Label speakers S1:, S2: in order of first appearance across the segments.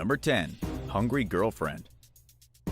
S1: Number 10. Hungry girlfriend.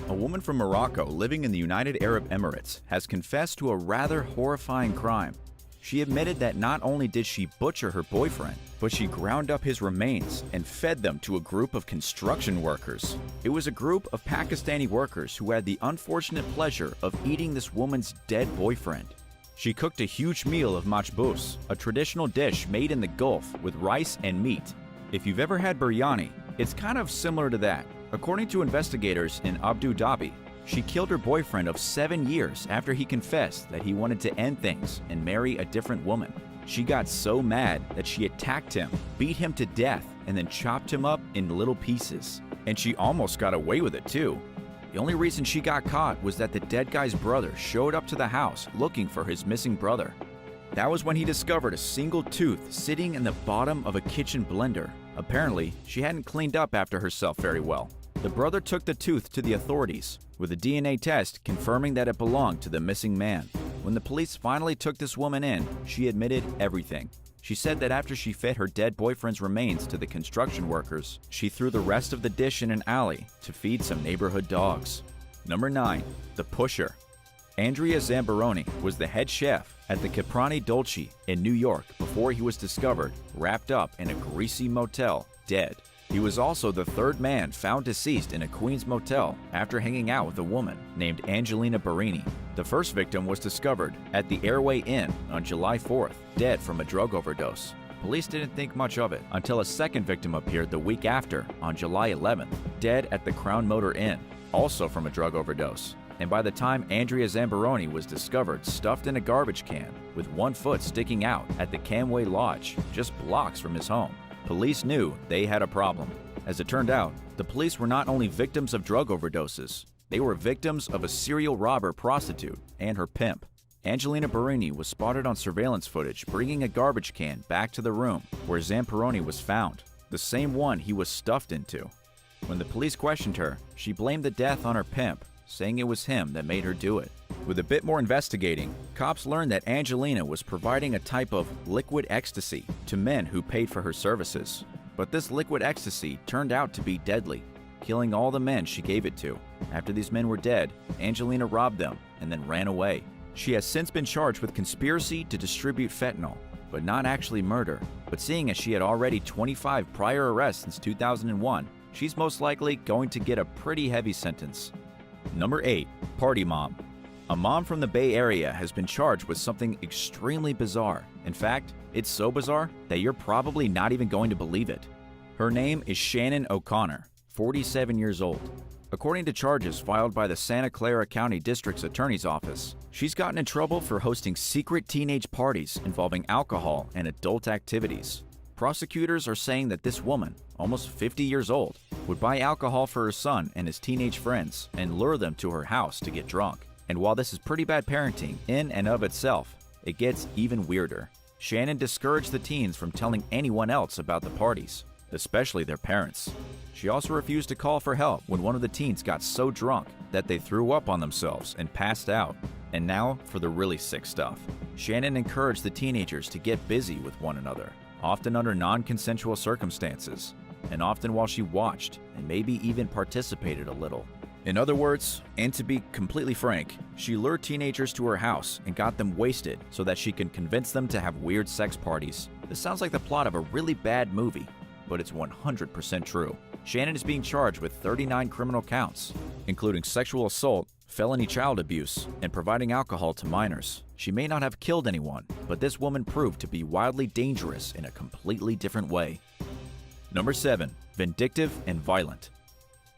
S1: A woman from Morocco living in the United Arab Emirates has confessed to a rather horrifying crime. She admitted that not only did she butcher her boyfriend, but she ground up his remains and fed them to a group of construction workers. It was a group of Pakistani workers who had the unfortunate pleasure of eating this woman's dead boyfriend. She cooked a huge meal of machbous, a traditional dish made in the Gulf with rice and meat. If you've ever had biryani, it's kind of similar to that. According to investigators in Abu Dhabi, she killed her boyfriend of 7 years after he confessed that he wanted to end things and marry a different woman. She got so mad that she attacked him, beat him to death, and then chopped him up in little pieces. And she almost got away with it too. The only reason she got caught was that the dead guy's brother showed up to the house looking for his missing brother. That was when he discovered a single tooth sitting in the bottom of a kitchen blender. Apparently, she hadn't cleaned up after herself very well. The brother took the tooth to the authorities, with a DNA test confirming that it belonged to the missing man. When the police finally took this woman in, she admitted everything. She said that after she fed her dead boyfriend's remains to the construction workers, she threw the rest of the dish in an alley to feed some neighborhood dogs. Number 9. The Pusher. Andrea Zambaroni was the head chef at the Caprani Dolce in New York before he was discovered wrapped up in a greasy motel, dead. He was also the third man found deceased in a Queens motel after hanging out with a woman named Angelina Barini. The first victim was discovered at the Airway Inn on July 4th, dead from a drug overdose. Police didn't think much of it until a second victim appeared the week after, on July 11th, dead at the Crown Motor Inn, also from a drug overdose. And by the time Andrea Zambaroni was discovered stuffed in a garbage can with one foot sticking out at the Camway Lodge, just blocks from his home, police knew they had a problem. As it turned out, the police were not only victims of drug overdoses, they were victims of a serial robber prostitute and her pimp. Angelina Barini was spotted on surveillance footage bringing a garbage can back to the room where Zambaroni was found, the same one he was stuffed into. When the police questioned her, she blamed the death on her pimp, saying it was him that made her do it. With a bit more investigating, cops learned that Angelina was providing a type of liquid ecstasy to men who paid for her services. But this liquid ecstasy turned out to be deadly, killing all the men she gave it to. After these men were dead, Angelina robbed them and then ran away. She has since been charged with conspiracy to distribute fentanyl, but not actually murder. But seeing as she had already 25 prior arrests since 2001, she's most likely going to get a pretty heavy sentence. Number 8. Party Mom. A mom from the Bay Area has been charged with something extremely bizarre. In fact, it's so bizarre that you're probably not even going to believe it. Her name is Shannon O'Connor, 47 years old. According to charges filed by the Santa Clara County District's Attorney's Office, she's gotten in trouble for hosting secret teenage parties involving alcohol and adult activities. Prosecutors are saying that this woman, almost 50 years old, would buy alcohol for her son and his teenage friends and lure them to her house to get drunk. And while this is pretty bad parenting in and of itself, it gets even weirder. Shannon discouraged the teens from telling anyone else about the parties, especially their parents. She also refused to call for help when one of the teens got so drunk that they threw up on themselves and passed out. And now for the really sick stuff. Shannon encouraged the teenagers to get busy with one another, often under non-consensual circumstances, and often while she watched and maybe even participated a little. In other words, and to be completely frank, she lured teenagers to her house and got them wasted so that she can convince them to have weird sex parties. This sounds like the plot of a really bad movie, but it's 100% true. Shannon is being charged with 39 criminal counts, including sexual assault, felony child abuse, and providing alcohol to minors. She may not have killed anyone, but this woman proved to be wildly dangerous in a completely different way. Number 7. Vindictive and violent.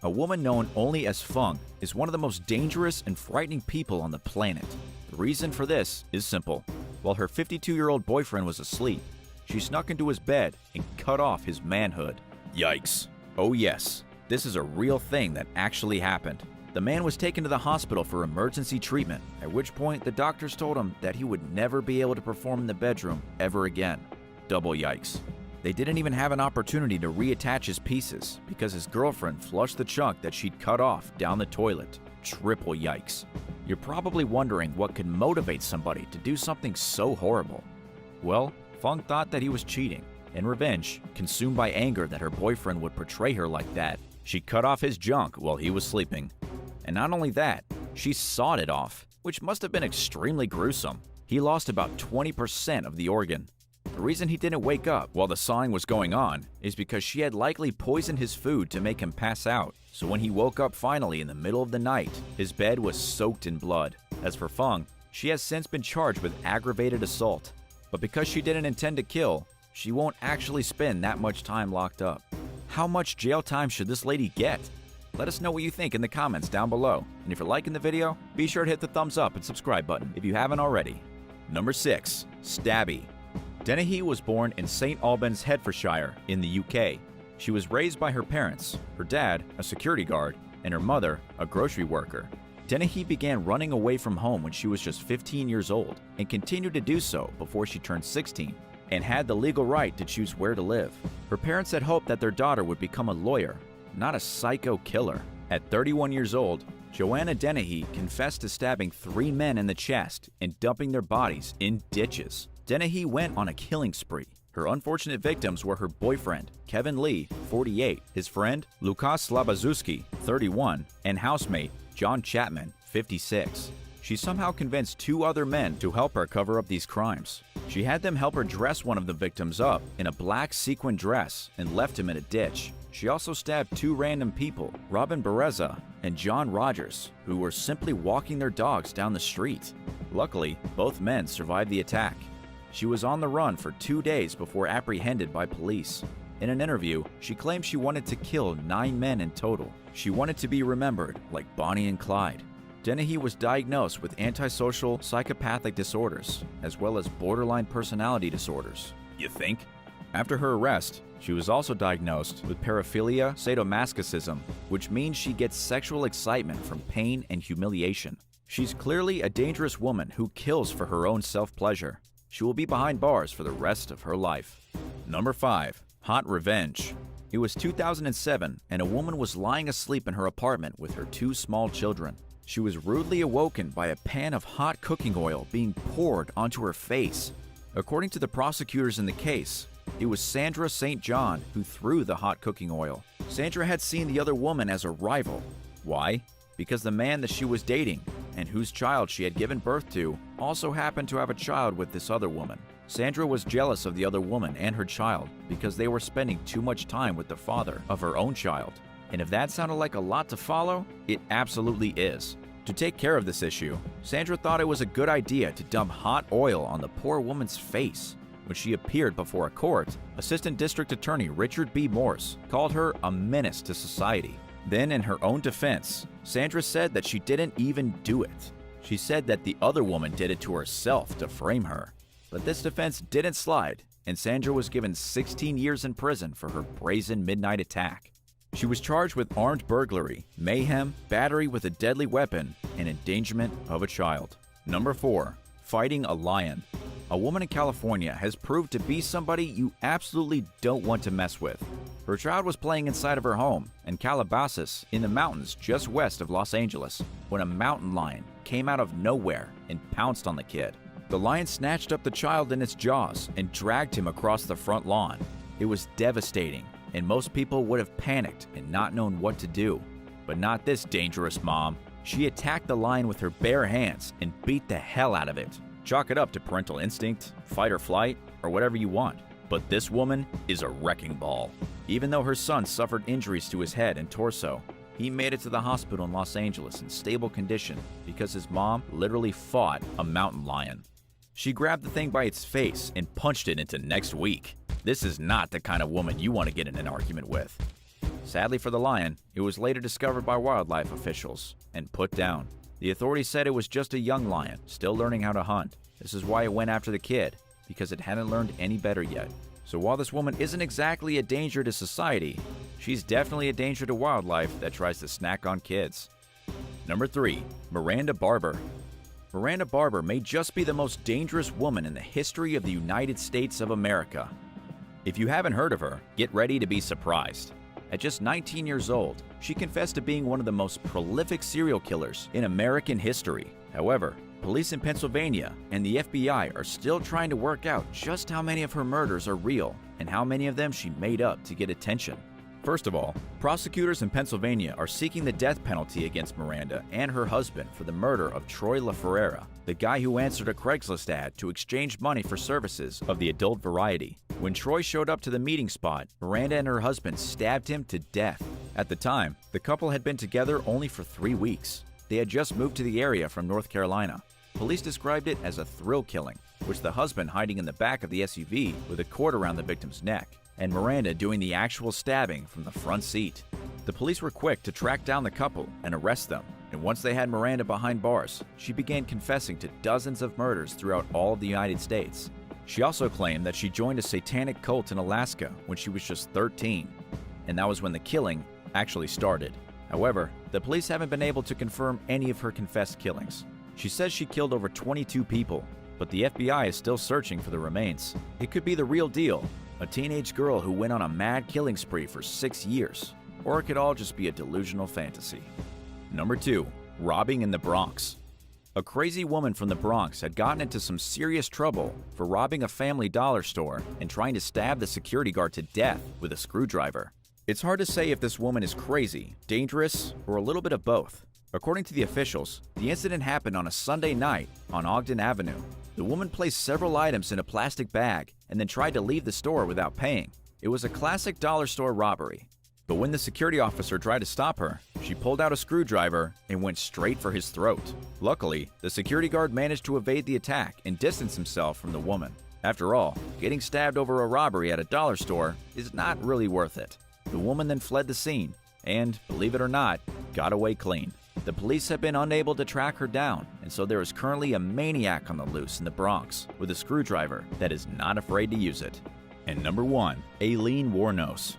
S1: A woman known only as Fung is one of the most dangerous and frightening people on the planet. The reason for this is simple. While her 52-year-old boyfriend was asleep, she snuck into his bed and cut off his manhood. Yikes. Oh yes, this is a real thing that actually happened. The man was taken to the hospital for emergency treatment, at which point the doctors told him that he would never be able to perform in the bedroom ever again. Double yikes. They didn't even have an opportunity to reattach his pieces because his girlfriend flushed the chunk that she'd cut off down the toilet. Triple yikes. You're probably wondering what could motivate somebody to do something so horrible. Well, Fung thought that he was cheating. In revenge, consumed by anger that her boyfriend would portray her like that, She cut off his junk while he was sleeping. And not only that, she sawed it off, which must have been extremely gruesome. He lost about 20% of the organ. The reason he didn't wake up while the sawing was going on is because she had likely poisoned his food to make him pass out. So when he woke up finally in the middle of the night, his bed was soaked in blood. As for Fung, she has since been charged with aggravated assault. But because she didn't intend to kill, she won't actually spend that much time locked up. How much jail time should this lady get? Let us know what you think in the comments down below. And if you're liking the video, be sure to hit the thumbs up and subscribe button if you haven't already. Number 6. Stabby. Dennehy was born in St. Albans, Hertfordshire, in the UK. She was raised by her parents, her dad, a security guard, and her mother, a grocery worker. Dennehy began running away from home when she was just 15 years old and continued to do so before she turned 16 and had the legal right to choose where to live. Her parents had hoped that their daughter would become a lawyer, not a psycho killer. At 31 years old, Joanna Dennehy confessed to stabbing 3 men in the chest and dumping their bodies in ditches. Dennehy went on a killing spree. Her unfortunate victims were her boyfriend, Kevin Lee, 48, his friend, Lukas Slabazuski, 31, and housemate, John Chapman, 56. She somehow convinced 2 other men to help her cover up these crimes. She had them help her dress one of the victims up in a black sequin dress and left him in a ditch. She also stabbed 2 random people, Robin Bereza and John Rogers, who were simply walking their dogs down the street. Luckily, both men survived the attack. She was on the run for 2 days before apprehended by police. In an interview, she claimed she wanted to kill 9 men in total. She wanted to be remembered like Bonnie and Clyde. Dennehy was diagnosed with antisocial psychopathic disorders, as well as borderline personality disorders. You think? After her arrest, she was also diagnosed with paraphilia sadomasochism, which means she gets sexual excitement from pain and humiliation. She's clearly a dangerous woman who kills for her own self-pleasure. She will be behind bars for the rest of her life. Number 5. Hot revenge. It was 2007, and a woman was lying asleep in her apartment with her 2 small children. She was rudely awoken by a pan of hot cooking oil being poured onto her face. According to the prosecutors in the case, it was Sandra St. John who threw the hot cooking oil. Sandra had seen the other woman as a rival. Why? Because the man that she was dating, and whose child she had given birth to, also happened to have a child with this other woman. Sandra was jealous of the other woman and her child because they were spending too much time with the father of her own child. And if that sounded like a lot to follow, it absolutely is. To take care of this issue, Sandra thought it was a good idea to dump hot oil on the poor woman's face. When she appeared before a court, Assistant District Attorney Richard B. Morse called her a menace to society. Then, in her own defense, Sandra said that she didn't even do it. She said that the other woman did it to herself to frame her. But this defense didn't slide, and Sandra was given 16 years in prison for her brazen midnight attack. She was charged with armed burglary, mayhem, battery with a deadly weapon, and endangerment of a child. Number 4. Fighting a lion. A woman in California has proved to be somebody you absolutely don't want to mess with. Her child was playing inside of her home in Calabasas in the mountains just west of Los Angeles when a mountain lion came out of nowhere and pounced on the kid. The lion snatched up the child in its jaws and dragged him across the front lawn. It was devastating, and most people would have panicked and not known what to do. But not this dangerous mom. She attacked the lion with her bare hands and beat the hell out of it. Chalk it up to parental instinct, fight or flight, or whatever you want. But this woman is a wrecking ball. Even though her son suffered injuries to his head and torso, he made it to the hospital in Los Angeles in stable condition because his mom literally fought a mountain lion. She grabbed the thing by its face and punched it into next week. This is not the kind of woman you want to get in an argument with. Sadly for the lion, it was later discovered by wildlife officials and put down. The authorities said it was just a young lion, still learning how to hunt. This is why it went after the kid, because it hadn't learned any better yet. So while this woman isn't exactly a danger to society, she's definitely a danger to wildlife that tries to snack on kids. Number 3. Miranda Barbour. Miranda Barbour may just be the most dangerous woman in the history of the United States of America. If you haven't heard of her, get ready to be surprised. At just 19 years old, she confessed to being one of the most prolific serial killers in American history. However, police in Pennsylvania and the FBI are still trying to work out just how many of her murders are real and how many of them she made up to get attention. First of all, prosecutors in Pennsylvania are seeking the death penalty against Miranda and her husband for the murder of Troy LaFerrera, the guy who answered a Craigslist ad to exchange money for services of the adult variety. When Troy showed up to the meeting spot, Miranda and her husband stabbed him to death. At the time, the couple had been together only for 3 weeks. They had just moved to the area from North Carolina. Police described it as a thrill killing, with the husband hiding in the back of the SUV with a cord around the victim's neck, and Miranda doing the actual stabbing from the front seat. The police were quick to track down the couple and arrest them, and once they had Miranda behind bars, she began confessing to dozens of murders throughout all of the United States. She also claimed that she joined a satanic cult in Alaska when she was just 13, and that was when the killing actually started. However, the police haven't been able to confirm any of her confessed killings. She says she killed over 22 people, but the FBI is still searching for the remains. It could be the real deal, a teenage girl who went on a mad killing spree for 6 years, or it could all just be a delusional fantasy. Number 2. Robbing in the Bronx. A crazy woman from the Bronx had gotten into some serious trouble for robbing a family dollar store and trying to stab the security guard to death with a screwdriver. It's hard to say if this woman is crazy, dangerous, or a little bit of both. According to the officials, the incident happened on a Sunday night on Ogden Avenue. The woman placed several items in a plastic bag and then tried to leave the store without paying. It was a classic dollar store robbery. But when the security officer tried to stop her, she pulled out a screwdriver and went straight for his throat. Luckily, the security guard managed to evade the attack and distance himself from the woman. After all, getting stabbed over a robbery at a dollar store is not really worth it. The woman then fled the scene and, believe it or not, got away clean. The police have been unable to track her down, and so there is currently a maniac on the loose in the Bronx with a screwdriver that is not afraid to use it. And number 1, Aileen Wuornos.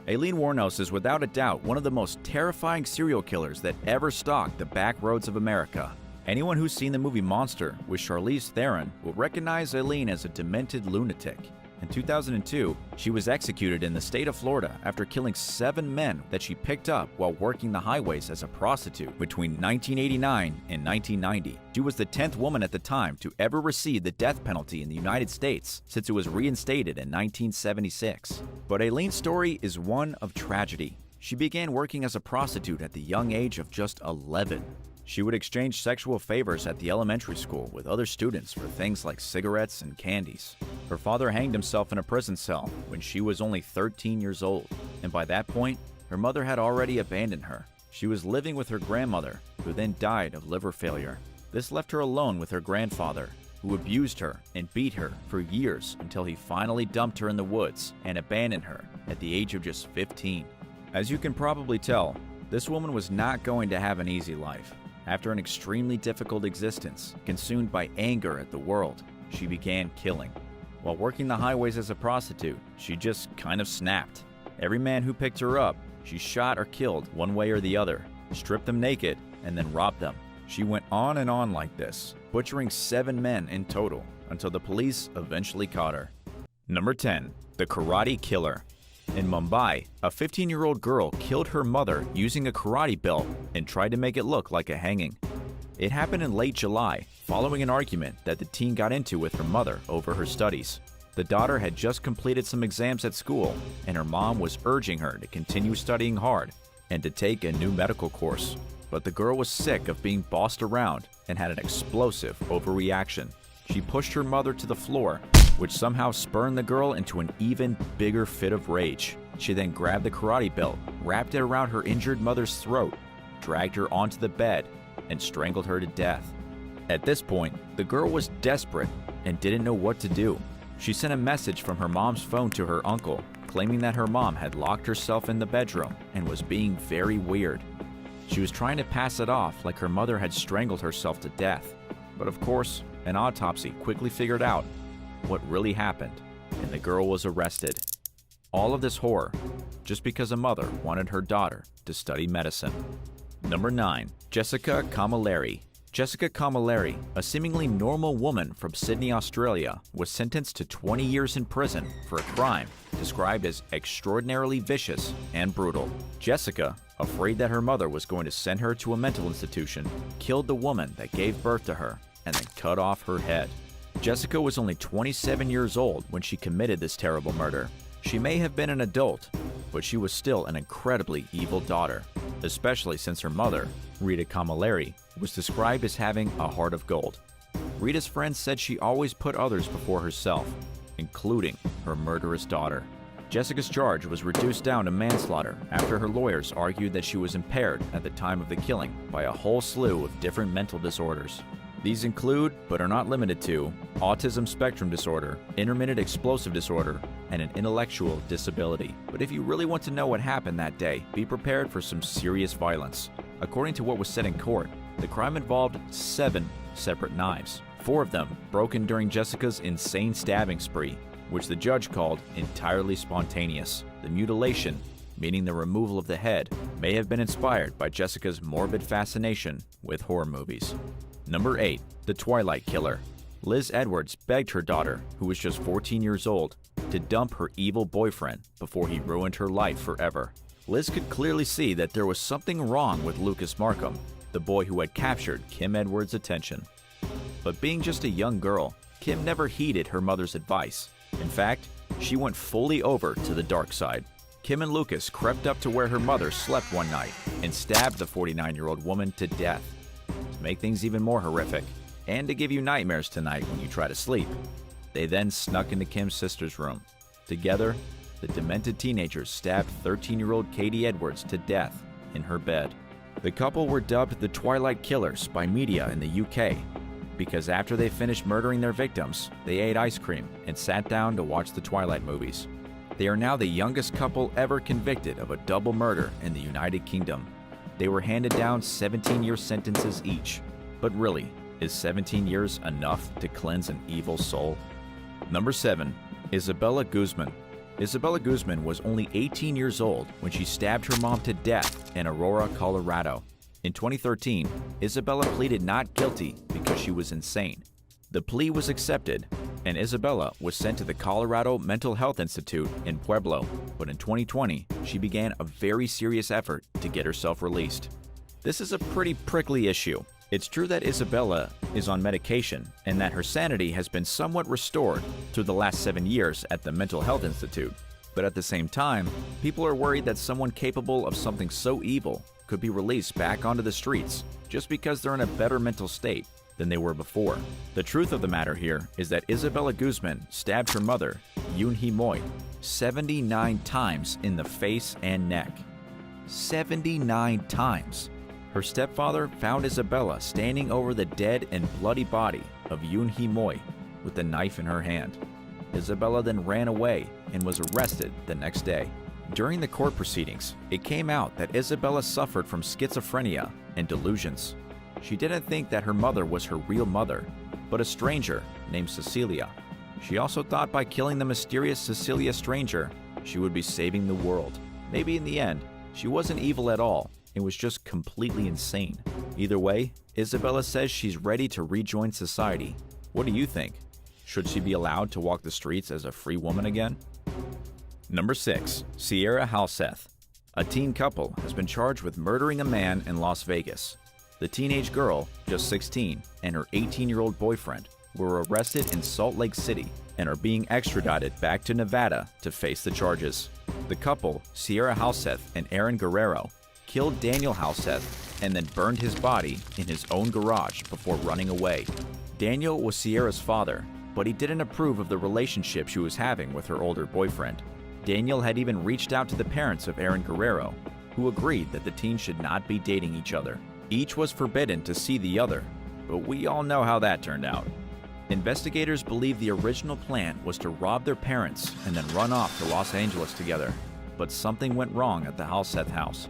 S1: Aileen Wuornos is without a doubt one of the most terrifying serial killers that ever stalked the back roads of America. Anyone who's seen the movie Monster with Charlize Theron will recognize Aileen as a demented lunatic. In 2002, she was executed in the state of Florida after killing 7 men that she picked up while working the highways as a prostitute between 1989 and 1990. She was the 10th woman at the time to ever receive the death penalty in the United States since it was reinstated in 1976. But Aileen's story is one of tragedy. She began working as a prostitute at the young age of just 11. She would exchange sexual favors at the elementary school with other students for things like cigarettes and candies. Her father hanged himself in a prison cell when she was only 13 years old, and by that point, her mother had already abandoned her. She was living with her grandmother, who then died of liver failure. This left her alone with her grandfather, who abused her and beat her for years until he finally dumped her in the woods and abandoned her at the age of just 15. As you can probably tell, this woman was not going to have an easy life. After an extremely difficult existence, consumed by anger at the world, she began killing. While working the highways as a prostitute, she just kind of snapped. Every man who picked her up, she shot or killed one way or the other, stripped them naked, and then robbed them. She went on and on like this, butchering 7 men in total, until the police eventually caught her. Number 10. The Karate Killer. In Mumbai, a 15-year-old girl killed her mother using a karate belt and tried to make it look like a hanging. It happened in late July, following an argument that the teen got into with her mother over her studies. The daughter had just completed some exams at school, and her mom was urging her to continue studying hard and to take a new medical course. But the girl was sick of being bossed around and had an explosive overreaction. She pushed her mother to the floor, which somehow spurred the girl into an even bigger fit of rage. She then grabbed the karate belt, wrapped it around her injured mother's throat, dragged her onto the bed, and strangled her to death. At this point, the girl was desperate and didn't know what to do. She sent a message from her mom's phone to her uncle, claiming that her mom had locked herself in the bedroom and was being very weird. She was trying to pass it off like her mother had strangled herself to death. But of course, an autopsy quickly figured out what really happened, and the girl was arrested. All of this horror just because a mother wanted her daughter to study medicine. Number 9. Jessica Camilleri. Jessica Camilleri, a seemingly normal woman from Sydney, Australia, was sentenced to 20 years in prison for a crime described as extraordinarily vicious and brutal. Jessica, afraid that her mother was going to send her to a mental institution, killed the woman that gave birth to her and then cut off her head. Jessica was only 27 years old when she committed this terrible murder. She may have been an adult, but she was still an incredibly evil daughter, especially since her mother, Rita Camilleri, was described as having a heart of gold. Rita's friends said she always put others before herself, including her murderous daughter. Jessica's charge was reduced down to manslaughter after her lawyers argued that she was impaired at the time of the killing by a whole slew of different mental disorders. These include, but are not limited to, autism spectrum disorder, intermittent explosive disorder, and an intellectual disability. But if you really want to know what happened that day, be prepared for some serious violence. According to what was said in court, the crime involved 7 separate knives, 4 of them broken during Jessica's insane stabbing spree, which the judge called entirely spontaneous. The mutilation, meaning the removal of the head, may have been inspired by Jessica's morbid fascination with horror movies. Number 8. The Twilight Killer. Liz Edwards begged her daughter, who was just 14 years old, to dump her evil boyfriend before he ruined her life forever. Liz could clearly see that there was something wrong with Lucas Markham, the boy who had captured Kim Edwards' attention. But being just a young girl, Kim never heeded her mother's advice. In fact, she went fully over to the dark side. Kim and Lucas crept up to where her mother slept one night and stabbed the 49-year-old woman to death. To make things even more horrific, and to give you nightmares tonight when you try to sleep, they then snuck into Kim's sister's room. Together, the demented teenagers stabbed 13-year-old Katie Edwards to death in her bed. The couple were dubbed the Twilight Killers by media in the UK because after they finished murdering their victims, they ate ice cream and sat down to watch the Twilight movies. They are now the youngest couple ever convicted of a double murder in the United Kingdom. They were handed down 17-year sentences each. But really, is 17 years enough to cleanse an evil soul? Number 7. Isabella Guzman. Isabella Guzman was only 18 years old when she stabbed her mom to death in Aurora, Colorado. In 2013, Isabella pleaded not guilty because she was insane. The plea was accepted, and Isabella was sent to the Colorado Mental Health Institute in Pueblo, but in 2020, she began a very serious effort to get herself released. This is a pretty prickly issue. It's true that Isabella is on medication and that her sanity has been somewhat restored through the last 7 years at the Mental Health Institute. But at the same time, people are worried that someone capable of something so evil could be released back onto the streets just because they're in a better mental state than they were before. The truth of the matter here is that Isabella Guzman stabbed her mother, Yoon Hee Moy, 79 times in the face and neck. 79 times. Her stepfather found Isabella standing over the dead and bloody body of Yoon Hee Moy with the knife in her hand. Isabella then ran away and was arrested the next day. During the court proceedings, it came out that Isabella suffered from schizophrenia and delusions. She didn't think that her mother was her real mother, but a stranger named Cecilia. She also thought by killing the mysterious Cecilia stranger, she would be saving the world. Maybe in the end, she wasn't evil at all and was just completely insane. Either way, Isabella says she's ready to rejoin society. What do you think? Should she be allowed to walk the streets as a free woman again? Number 6. Sierra Halseth. A teen couple has been charged with murdering a man in Las Vegas. The teenage girl, just 16, and her 18-year-old boyfriend were arrested in Salt Lake City and are being extradited back to Nevada to face the charges. The couple, Sierra Halseth and Aaron Guerrero, killed Daniel Halseth and then burned his body in his own garage before running away. Daniel was Sierra's father, but he didn't approve of the relationship she was having with her older boyfriend. Daniel had even reached out to the parents of Aaron Guerrero, who agreed that the teens should not be dating each other. Each was forbidden to see the other, but we all know how that turned out. Investigators believe the original plan was to rob their parents and then run off to Los Angeles together, but something went wrong at the Halseth house.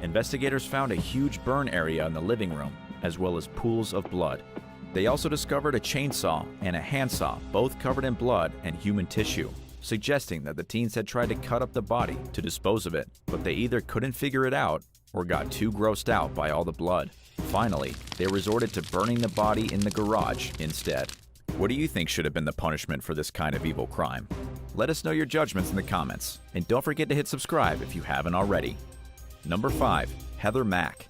S1: Investigators found a huge burn area in the living room, as well as pools of blood. They also discovered a chainsaw and a handsaw, both covered in blood and human tissue, suggesting that the teens had tried to cut up the body to dispose of it, but they either couldn't figure it out or got too grossed out by all the blood. Finally, they resorted to burning the body in the garage instead. What do you think should have been the punishment for this kind of evil crime? Let us know your judgments in the comments, and don't forget to hit subscribe if you haven't already. Number 5. Heather Mack.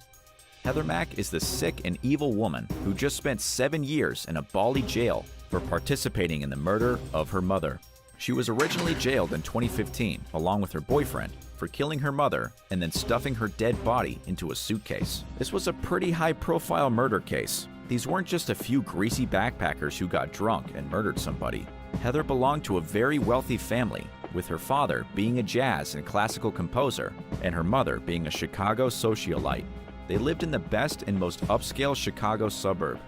S1: Heather Mack is the sick and evil woman who just spent 7 years in a Bali jail for participating in the murder of her mother. She was originally jailed in 2015, along with her boyfriend, for killing her mother and then stuffing her dead body into a suitcase. This was a pretty high-profile murder case. These weren't just a few greasy backpackers who got drunk and murdered somebody. Heather belonged to a very wealthy family, with her father being a jazz and classical composer and her mother being a Chicago socialite. They lived in the best and most upscale Chicago suburb.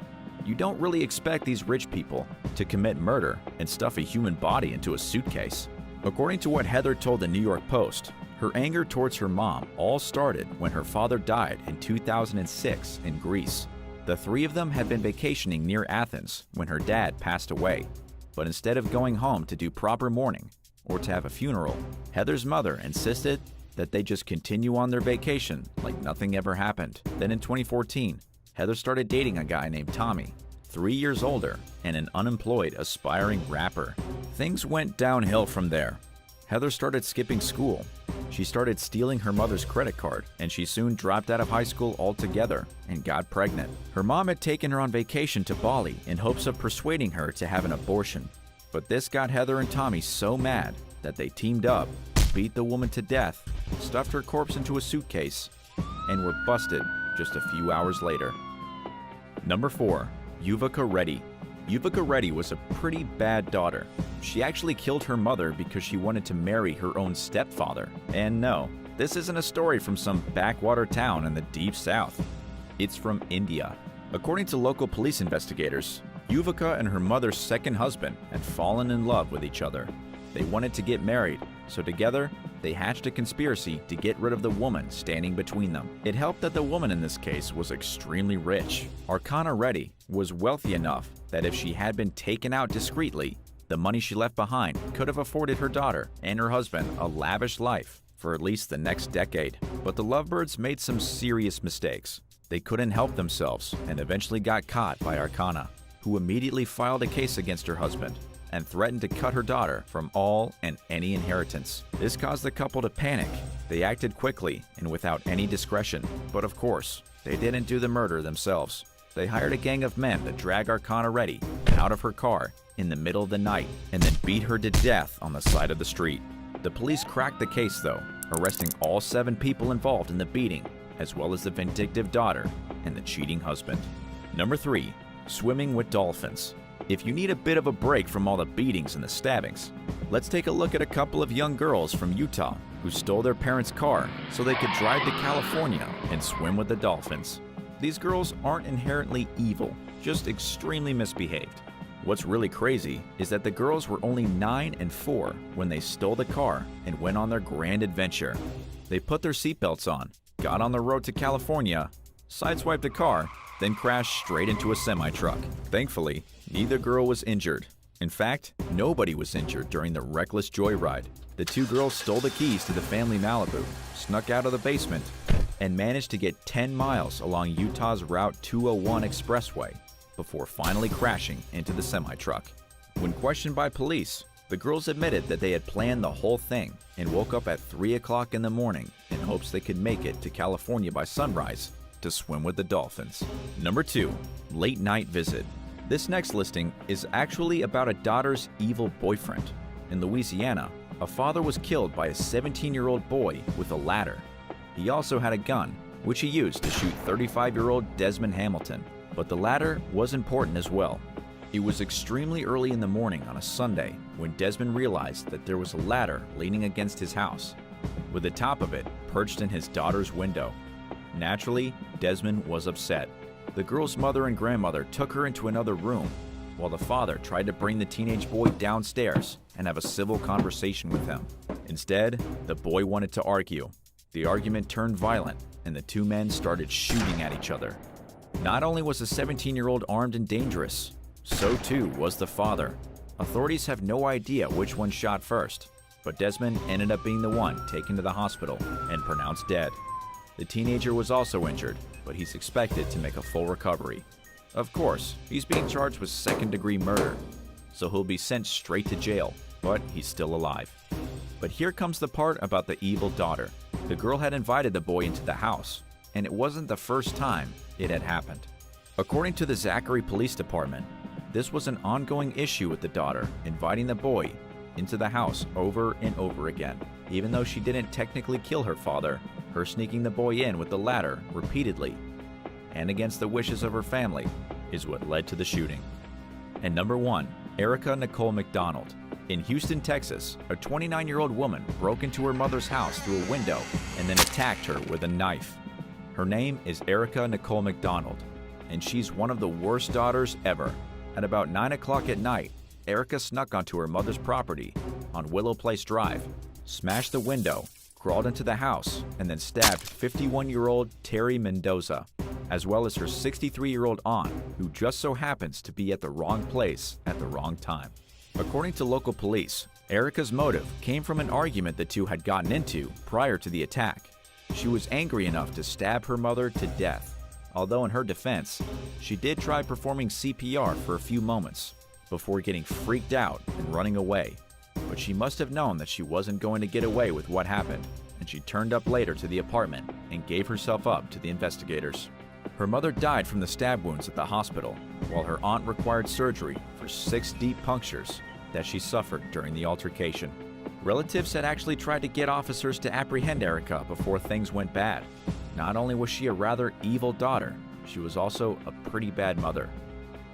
S1: You don't really expect these rich people to commit murder and stuff a human body into a suitcase. According to what Heather told the New York Post, her anger towards her mom all started when her father died in 2006 in Greece. The three of them had been vacationing near Athens when her dad passed away. But instead of going home to do proper mourning or to have a funeral, Heather's mother insisted that they just continue on their vacation like nothing ever happened. Then in 2014, Heather started dating a guy named Tommy, 3 years older and an unemployed aspiring rapper. Things went downhill from there. Heather started skipping school. She started stealing her mother's credit card, and she soon dropped out of high school altogether and got pregnant. Her mom had taken her on vacation to Bali in hopes of persuading her to have an abortion. But this got Heather and Tommy so mad that they teamed up, beat the woman to death, stuffed her corpse into a suitcase, and were busted just a few hours later. Number 4. Yuvika Reddy. Yuvika Reddy was a pretty bad daughter. She actually killed her mother because she wanted to marry her own stepfather. And no, this isn't a story from some backwater town in the deep south. It's from India. According to local police investigators, Yuvika and her mother's second husband had fallen in love with each other. They wanted to get married, so together, they hatched a conspiracy to get rid of the woman standing between them. It helped that the woman in this case was extremely rich. Archana Reddy was wealthy enough that if she had been taken out discreetly, the money she left behind could have afforded her daughter and her husband a lavish life for at least the next decade. But the lovebirds made some serious mistakes. They couldn't help themselves and eventually got caught by Archana, who immediately filed a case against her husband and threatened to cut her daughter from all and any inheritance. This caused the couple to panic. They acted quickly and without any discretion. But of course, they didn't do the murder themselves. They hired a gang of men to drag Archana Reddy out of her car in the middle of the night and then beat her to death on the side of the street. The police cracked the case though, arresting all 7 people involved in the beating, as well as the vindictive daughter and the cheating husband. Number 3. Swimming with dolphins. If you need a bit of a break from all the beatings and the stabbings, let's take a look at a couple of young girls from Utah who stole their parents' car so they could drive to California and swim with the dolphins. These girls aren't inherently evil, just extremely misbehaved. What's really crazy is that the girls were only 9 and 4 when they stole the car and went on their grand adventure. They put their seatbelts on, got on the road to California, sideswiped the car, then crashed straight into a semi-truck. Thankfully, neither girl was injured. In fact, nobody was injured during the reckless joyride. The 2 girls stole the keys to the family Malibu, snuck out of the basement, and managed to get 10 miles along Utah's Route 201 expressway before finally crashing into the semi-truck. When questioned by police, the girls admitted that they had planned the whole thing and woke up at 3 o'clock in the morning in hopes they could make it to California by sunrise to swim with the dolphins. Number 2. Late night visit. This next listing is actually about a daughter's evil boyfriend. In Louisiana, a father was killed by a 17-year-old boy with a ladder. He also had a gun, which he used to shoot 35-year-old Desmond Hamilton. But the ladder was important as well. It was extremely early in the morning on a Sunday when Desmond realized that there was a ladder leaning against his house, with the top of it perched in his daughter's window. Naturally, Desmond was upset. The girl's mother and grandmother took her into another room, while the father tried to bring the teenage boy downstairs and have a civil conversation with him. Instead, the boy wanted to argue. The argument turned violent, and the 2 men started shooting at each other. Not only was the 17-year-old armed and dangerous, so too was the father. Authorities have no idea which one shot first, but Desmond ended up being the one taken to the hospital and pronounced dead. The teenager was also injured, but he's expected to make a full recovery. Of course, he's being charged with second-degree murder, so he'll be sent straight to jail, but he's still alive. But here comes the part about the evil daughter. The girl had invited the boy into the house, and it wasn't the first time it had happened. According to the Zachary Police Department, this was an ongoing issue with the daughter inviting the boy into the house over and over again. Even though she didn't technically kill her father, her sneaking the boy in with the ladder repeatedly and against the wishes of her family is what led to the shooting. And number 1, ERICKA Nicole McDonald. In Houston, Texas, a 29-year-old woman broke into her mother's house through a window and then attacked her with a knife. Her name is ERICKA Nicole McDonald, and she's one of the worst daughters ever. At about 9 o'clock at night, ERICKA snuck onto her mother's property on Willow Place Drive, smashed the window, crawled into the house, and then stabbed 51-year-old Terry Mendoza, as well as her 63-year-old aunt, who just so happens to be at the wrong place at the wrong time. According to local police, ERICKA's motive came from an argument the two had gotten into prior to the attack. She was angry enough to stab her mother to death, although in her defense, she did try performing CPR for a few moments before getting freaked out and running away. But she must have known that she wasn't going to get away with what happened, and she turned up later to the apartment and gave herself up to the investigators. Her mother died from the stab wounds at the hospital, while her aunt required surgery for 6 deep punctures that she suffered during the altercation. Relatives had actually tried to get officers to apprehend ERICKA before things went bad. Not only was she a rather evil daughter, she was also a pretty bad mother.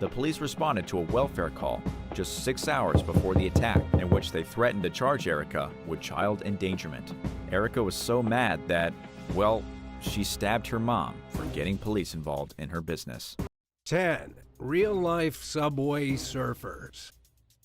S1: The police responded to a welfare call just 6 hours before the attack, in which they threatened to charge ERICKA with child endangerment. ERICKA was so mad that, well, she stabbed her mom for getting police involved in her business.
S2: 10. Real-life Subway Surfers.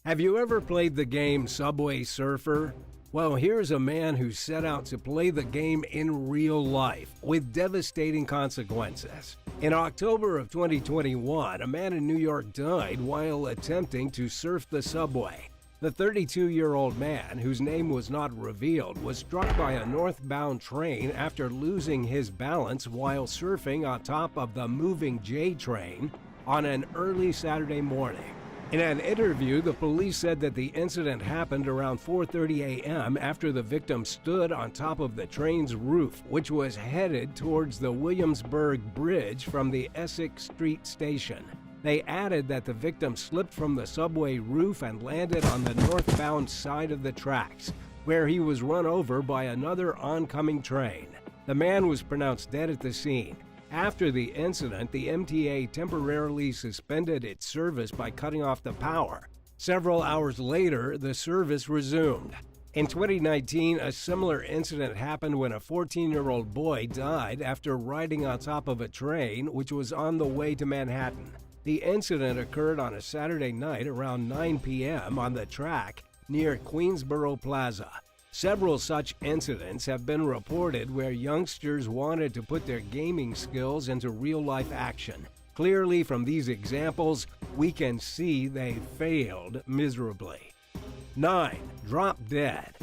S2: Have you ever played the game Subway Surfer? Well, here's a man who set out to play the game in real life with devastating consequences. In October of 2021, a man in New York died while attempting to surf the subway. The 32-year-old man, whose name was not revealed, was struck by a northbound train after losing his balance while surfing on top of the moving J train on an early Saturday morning. In an interview, the police said that the incident happened around 4:30 a.m. after the victim stood on top of the train's roof, which was headed towards the Williamsburg Bridge from the Essex Street station. They added that the victim slipped from the subway roof and landed on the northbound side of the tracks, where he was run over by another oncoming train. The man was pronounced dead at the scene. After the incident, the MTA temporarily suspended its service by cutting off the power. Several hours later, the service resumed. In 2019, a similar incident happened when a 14-year-old boy died after riding on top of a train which was on the way to Manhattan. The incident occurred on a Saturday night around 9 p.m. on the track near Queensboro Plaza. Several such incidents have been reported where youngsters wanted to put their gaming skills into real-life action. Clearly, from these examples, we can see they failed miserably. 9. Drop dead.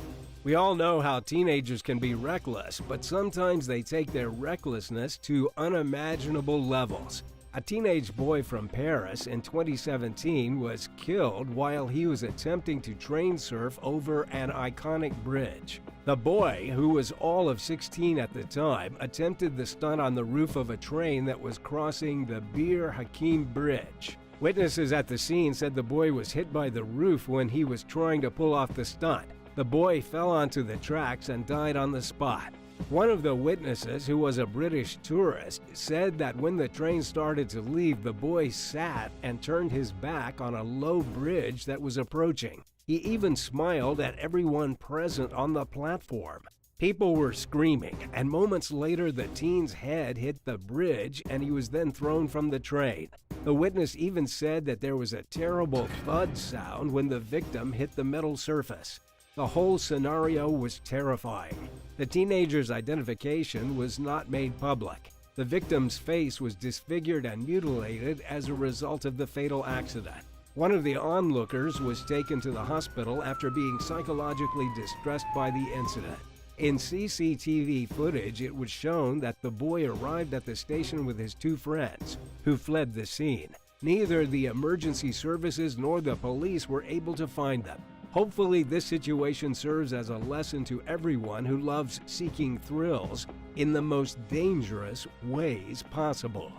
S2: We all know how teenagers can be reckless, but sometimes they take their recklessness to unimaginable levels. A teenage boy from Paris in 2017 was killed while he was attempting to train surf over an iconic bridge. The boy, who was all of 16 at the time, attempted the stunt on the roof of a train that was crossing the Bir Hakeim Bridge. Witnesses at the scene said the boy was hit by the roof when he was trying to pull off the stunt. The boy fell onto the tracks and died on the spot. One of the witnesses, who was a British tourist, said that when the train started to leave, the boy sat and turned his back on a low bridge that was approaching. He even smiled at everyone present on the platform. People were screaming, and moments later the teen's head hit the bridge and he was then thrown from the train. The witness even said that there was a terrible thud sound when the victim hit the metal surface. The whole scenario was terrifying. The teenager's identification was not made public. The victim's face was disfigured and mutilated as a result of the fatal accident. One of the onlookers was taken to the hospital after being psychologically distressed by the incident. In CCTV footage, it was shown that the boy arrived at the station with his 2 friends, who fled the scene. Neither the emergency services nor the police were able to find them. Hopefully, this situation serves as a lesson to everyone who loves seeking thrills in the most dangerous ways possible.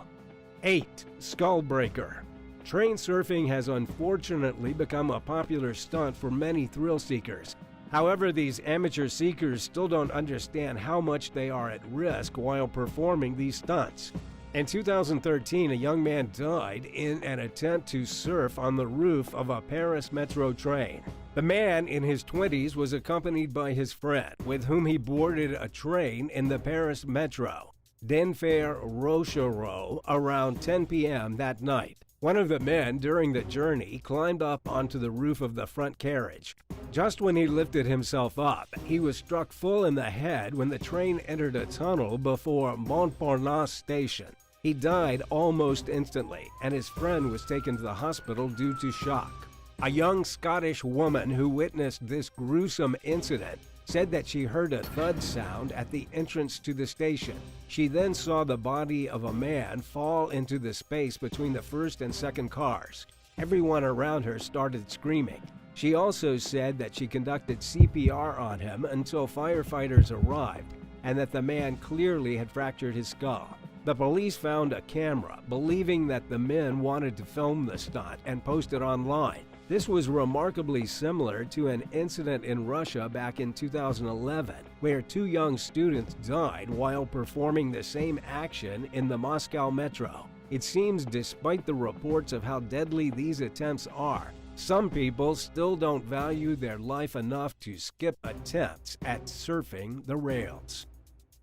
S2: 8. Skullbreaker. Train surfing has unfortunately become a popular stunt for many thrill seekers. However, these amateur seekers still don't understand how much they are at risk while performing these stunts. In 2013, a young man died in an attempt to surf on the roof of a Paris metro train. The man in his 20s was accompanied by his friend, with whom he boarded a train in the Paris metro, Denfert-Rochereau, around 10 p.m. that night. One of the men during the journey climbed up onto the roof of the front carriage. Just when he lifted himself up, he was struck full in the head when the train entered a tunnel before Montparnasse station. He died almost instantly, and his friend was taken to the hospital due to shock. A young Scottish woman who witnessed this gruesome incident said that she heard a thud sound at the entrance to the station. She then saw the body of a man fall into the space between the first and second cars. Everyone around her started screaming. She also said that she conducted CPR on him until firefighters arrived, and that the man clearly had fractured his skull. The police found a camera, believing that the men wanted to film the stunt and post it online. This was remarkably similar to an incident in Russia back in 2011, where 2 young students died while performing the same action in the Moscow metro. It seems, despite the reports of how deadly these attempts are, some people still don't value their life enough to skip attempts at surfing the rails.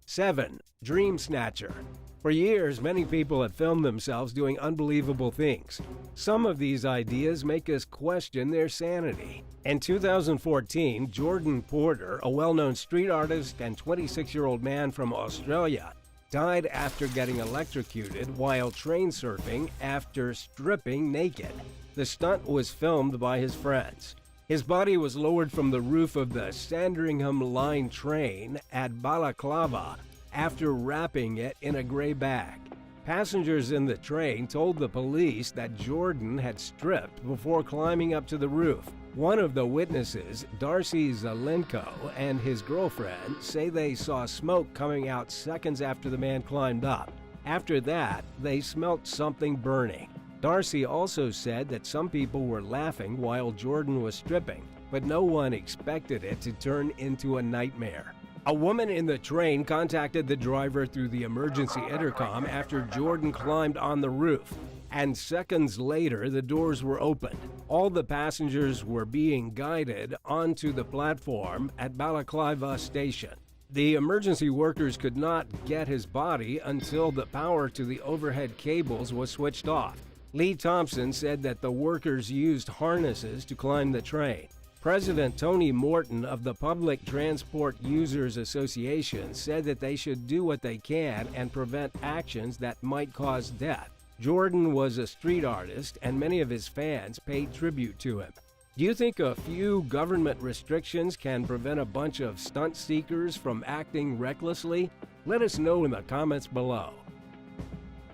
S2: 7. Dream Snatcher. For years, many people have filmed themselves doing unbelievable things. Some of these ideas make us question their sanity. In 2014, Jordan Porter, a well-known street artist and 26-year-old man from Australia, died after getting electrocuted while train surfing after stripping naked. The stunt was filmed by his friends. His body was lowered from the roof of the Sandringham Line train at Balaclava after wrapping it in a gray bag. Passengers in the train told the police that Jordan had stripped before climbing up to the roof. One of the witnesses, Darcy Zelenko, and his girlfriend say they saw smoke coming out seconds after the man climbed up. After that, they smelt something burning. Darcy also said that some people were laughing while Jordan was stripping, but no one expected it to turn into a nightmare. A woman in the train contacted the driver through the emergency intercom after Jordan climbed on the roof, and seconds later the doors were opened. All the passengers were being guided onto the platform at Balaclava station. The emergency workers could not get his body until the power to the overhead cables was switched off. Lee Thompson said that the workers used harnesses to climb the train. President Tony Morton of the Public Transport Users Association said that they should do what they can and prevent actions that might cause death. Jordan was a street artist, and many of his fans paid tribute to him. Do you think a few government restrictions can prevent a bunch of stunt seekers from acting recklessly? Let us know in the comments below.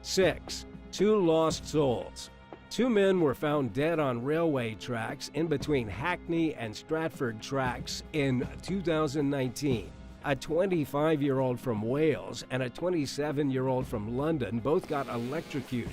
S2: 6. 2 lost souls. 2 men were found dead on railway tracks in between Hackney and Stratford tracks in 2019. A 25-year-old from Wales and a 27-year-old from London both got electrocuted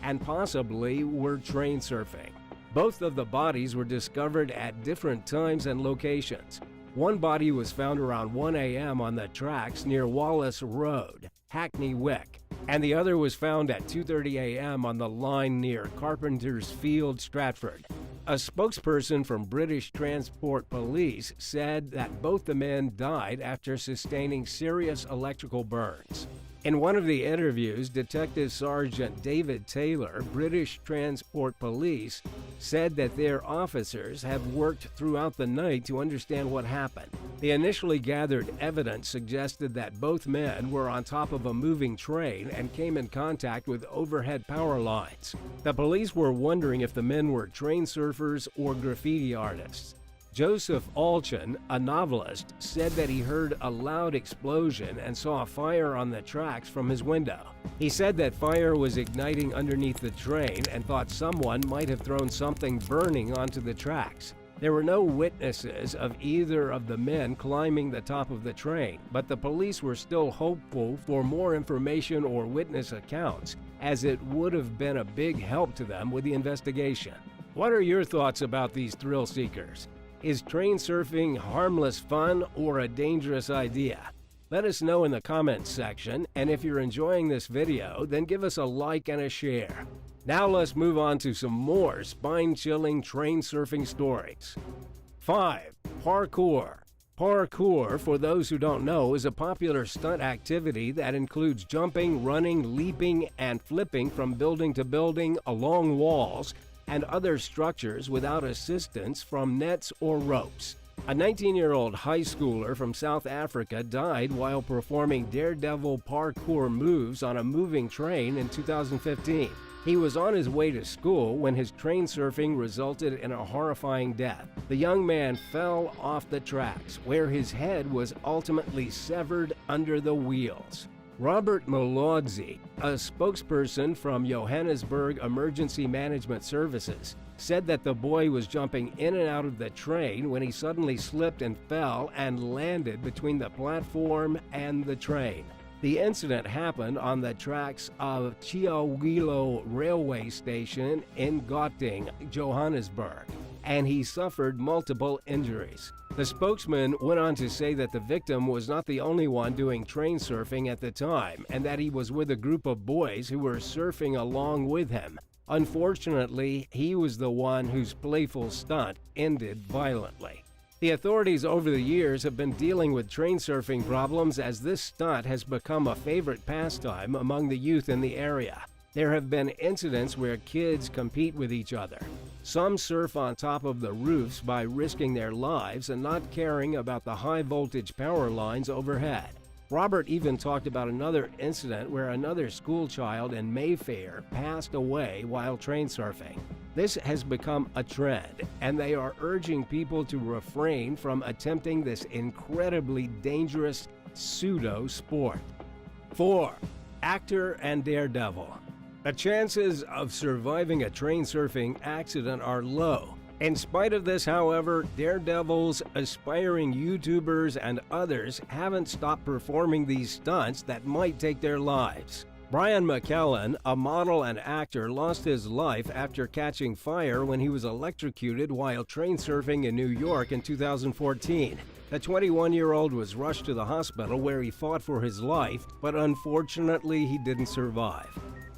S2: and possibly were train surfing. Both of the bodies were discovered at different times and locations. One body was found around 1 a.m. on the tracks near Wallace Road, Hackney Wick, and the other was found at 2:30 a.m. on the line near Carpenter's Field, Stratford. A spokesperson from British Transport Police said that both the men died after sustaining serious electrical burns. In one of the interviews, Detective Sergeant David Taylor, British Transport Police, said that their officers have worked throughout the night to understand what happened. The initially gathered evidence suggested that both men were on top of a moving train and came in contact with overhead power lines. The police were wondering if the men were train surfers or graffiti artists. Joseph Alchin, a novelist, said that he heard a loud explosion and saw a fire on the tracks from his window. He said that fire was igniting underneath the train and thought someone might have thrown something burning onto the tracks. There were no witnesses of either of the men climbing the top of the train, but the police were still hopeful for more information or witness accounts, as it would have been a big help to them with the investigation. What are your thoughts about these thrill seekers? Is train surfing harmless fun or a dangerous idea? Let us know in the comments section, and if you're enjoying this video, then give us a like and a share. Now let's move on to some more spine-chilling train surfing stories. 5. Parkour. Parkour, for those who don't know, is a popular stunt activity that includes jumping, running, leaping, and flipping from building to building, along walls, and other structures without assistance from nets or ropes. A 19-year-old high schooler from South Africa died while performing daredevil parkour moves on a moving train in 2015. He was on his way to school when his train surfing resulted in a horrifying death. The young man fell off the tracks, where his head was ultimately severed under the wheels. Robert Malodzi, a spokesperson from Johannesburg Emergency Management Services, said that the boy was jumping in and out of the train when he suddenly slipped and fell and landed between the platform and the train. The incident happened on the tracks of Chiawilo railway station in Gauteng, Johannesburg, and he suffered multiple injuries. The spokesman went on to say that the victim was not the only one doing train surfing at the time, and that he was with a group of boys who were surfing along with him. Unfortunately, he was the one whose playful stunt ended violently. The authorities over the years have been dealing with train surfing problems, as this stunt has become a favorite pastime among the youth in the area. There have been incidents where kids compete with each other. Some surf on top of the roofs by risking their lives and not caring about the high-voltage power lines overhead. Robert even talked about another incident where another school child in Mayfair passed away while train surfing. This has become a trend, and they are urging people to refrain from attempting this incredibly dangerous pseudo-sport. 4. Actor and daredevil. The chances of surviving a train surfing accident are low. In spite of this, however, daredevils, aspiring YouTubers, and others haven't stopped performing these stunts that might take their lives. Brian McKellen, a model and actor, lost his life after catching fire when he was electrocuted while train surfing in New York in 2014. The 21-year-old was rushed to the hospital where he fought for his life, but unfortunately he didn't survive.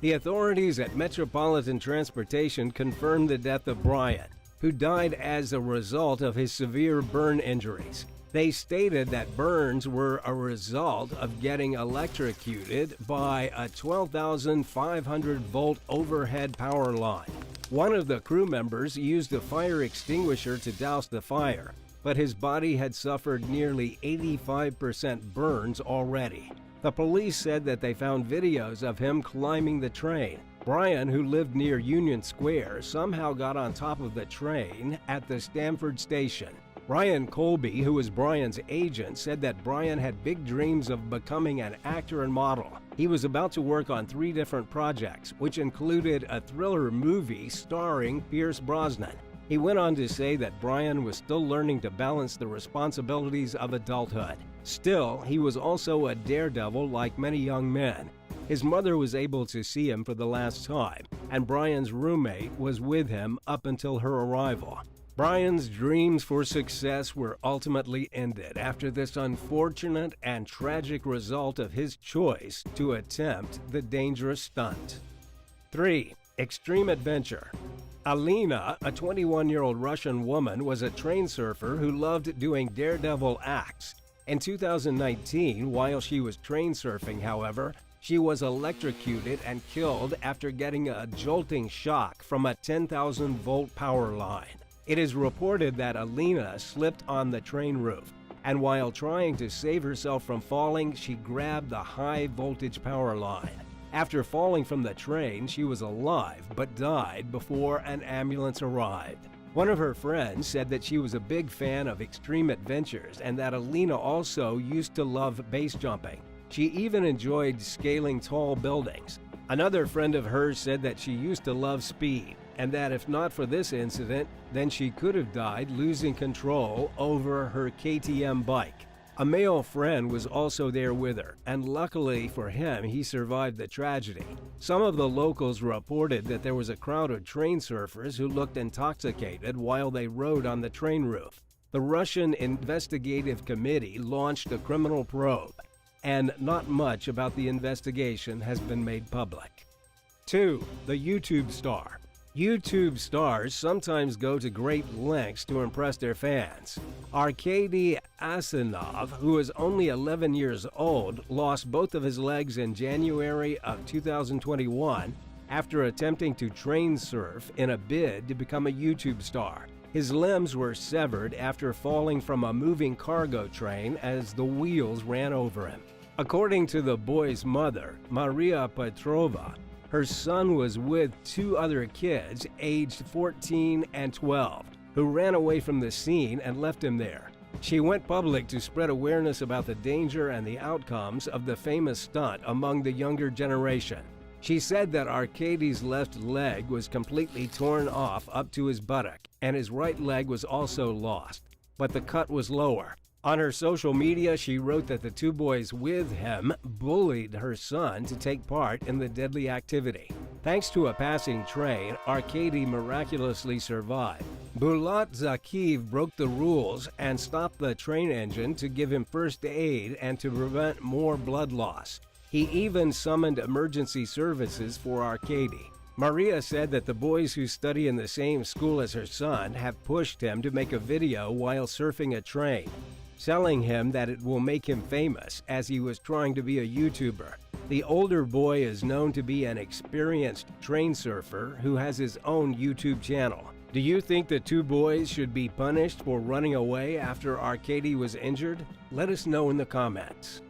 S2: The authorities at Metropolitan Transportation confirmed the death of Brian, who died as a result of his severe burn injuries. They stated that burns were a result of getting electrocuted by a 12,500-volt overhead power line. One of the crew members used a fire extinguisher to douse the fire, but his body had suffered nearly 85% burns already. The police said that they found videos of him climbing the train. Brian, who lived near Union Square, somehow got on top of the train at the Stamford station. Ryan Colby, who was Brian's agent, said that Brian had big dreams of becoming an actor and model. He was about to work on 3 different projects, which included a thriller movie starring Pierce Brosnan. He went on to say that Brian was still learning to balance the responsibilities of adulthood. Still, he was also a daredevil like many young men. His mother was able to see him for the last time, and Brian's roommate was with him up until her arrival. Brian's dreams for success were ultimately ended after this unfortunate and tragic result of his choice to attempt the dangerous stunt. 3. Extreme adventure. Alina, a 21-year-old Russian woman, was a train surfer who loved doing daredevil acts. In 2019, while she was train surfing, however, she was electrocuted and killed after getting a jolting shock from a 10,000-volt power line. It is reported that Alina slipped on the train roof, and while trying to save herself from falling, she grabbed the high-voltage power line. After falling from the train, she was alive but died before an ambulance arrived. One of her friends said that she was a big fan of extreme adventures and that Alina also used to love base jumping. She even enjoyed scaling tall buildings. Another friend of hers said that she used to love speed. and that if not for this incident, then she could have died losing control over her KTM bike. A male friend was also there with her, and luckily for him, he survived the tragedy. Some of the locals reported that there was a crowd of train surfers who looked intoxicated while they rode on the train roof. The Russian Investigative Committee launched a criminal probe, and not much about the investigation has been made public. 2. The YouTube star. YouTube stars sometimes go to great lengths to impress their fans. Arkady Asanov, who is only 11 years old, lost both of his legs in January of 2021 after attempting to train surf in a bid to become a YouTube star. His limbs were severed after falling from a moving cargo train as the wheels ran over him. According to the boy's mother, Maria Petrova, her son was with 2 other kids aged 14 and 12 who ran away from the scene and left him there. She went public to spread awareness about the danger and the outcomes of the famous stunt among the younger generation. She said that Arkady's left leg was completely torn off up to his buttock, and his right leg was also lost, but the cut was lower. On her social media, she wrote that the 2 boys with him bullied her son to take part in the deadly activity. Thanks to a passing train, Arkady miraculously survived. Bulat Zakiv broke the rules and stopped the train engine to give him first aid and to prevent more blood loss. He even summoned emergency services for Arkady. Maria said that the boys who study in the same school as her son have pushed him to make a video while surfing a train, telling him that it will make him famous as he was trying to be a YouTuber. The older boy is known to be an experienced train surfer who has his own YouTube channel. Do you think the 2 boys should be punished for running away after Arkady was injured? Let us know in the comments.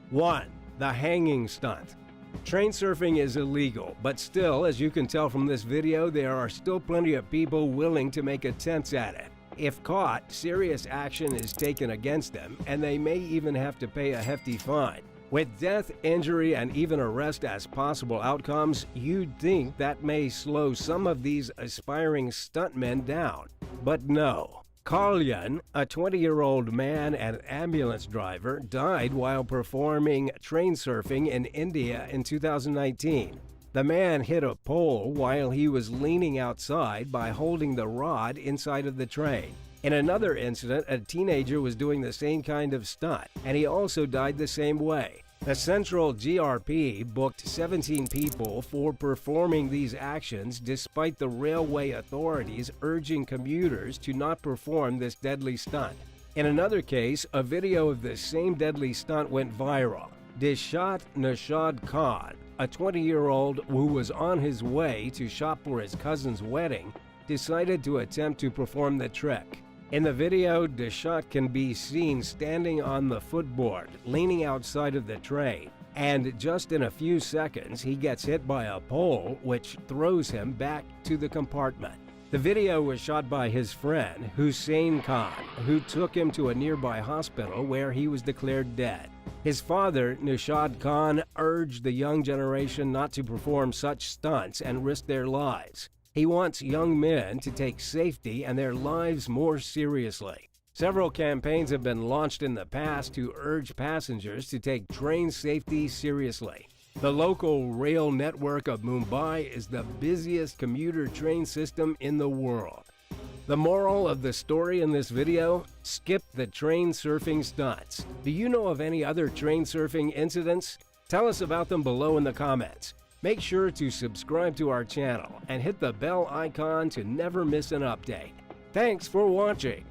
S2: 1. The hanging stunt. Train surfing is illegal, but still, as you can tell from this video, there are still plenty of people willing to make attempts at it. If caught, serious action is taken against them, and they may even have to pay a hefty fine. With death, injury, and even arrest as possible outcomes, you'd think that may slow some of these aspiring stuntmen down. But no. Kalyan, a 20-year-old man and ambulance driver, died while performing train surfing in India in 2019. The man hit a pole while he was leaning outside by holding the rod inside of the train. In another incident, a teenager was doing the same kind of stunt, and he also died the same way. The Central GRP booked 17 people for performing these actions despite the railway authorities urging commuters to not perform this deadly stunt. In another case, a video of the same deadly stunt went viral. Dishat Nishad Khan, a 20-year-old who was on his way to shop for his cousin's wedding, decided to attempt to perform the trick. In the video, Dishat can be seen standing on the footboard, leaning outside of the train, and just in a few seconds, he gets hit by a pole, which throws him back to the compartment. The video was shot by his friend, Hussein Khan, who took him to a nearby hospital where he was declared dead. His father, Nishad Khan, urged the young generation not to perform such stunts and risk their lives. He wants young men to take safety and their lives more seriously. Several campaigns have been launched in the past to urge passengers to take train safety seriously. The local rail network of Mumbai is the busiest commuter train system in the world. The moral of the story in this video? Skip the train surfing stunts. Do you know of any other train surfing incidents? Tell us about them below in the comments. Make sure to subscribe to our channel and hit the bell icon to never miss an update. Thanks for watching.